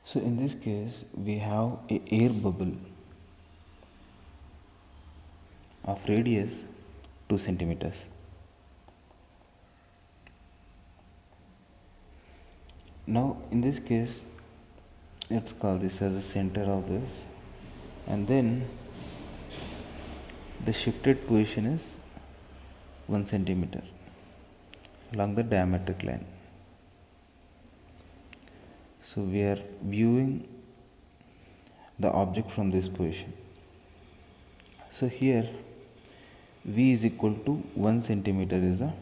So in this case we have a air bubble of radius 2 centimeters. Now in this case, let's call this as the center of this, and then the shifted position is 1 centimeter along the diametric line. So we are viewing the object from this position. So here V is equal to 1 centimeter is the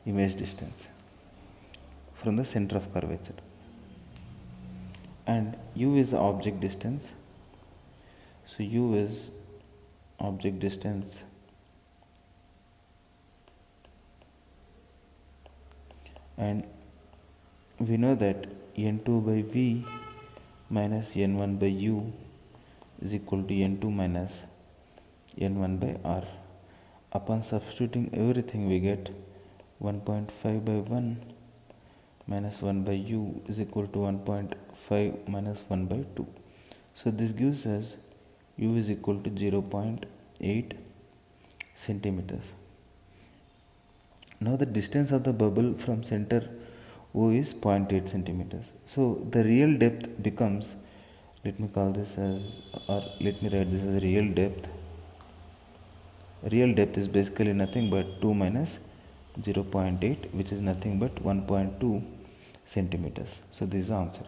image distance from the center of curvature, and U is the object distance. So U is object distance and we know that N2 by V minus N1 by U is equal to N2 minus N1 by R. Upon substituting everything we get 1.5 by 1 minus 1 by U is equal to 1.5 minus 1 by 2. So this gives us U is equal to 0.8 centimeters. Now the distance of the bubble from center O is 0.8 centimeters. So the real depth becomes, let me call this as, or let me write this as real depth. Real depth is basically nothing but 2 minus 0.8, which is nothing but 1.2 centimeters. So this is the answer.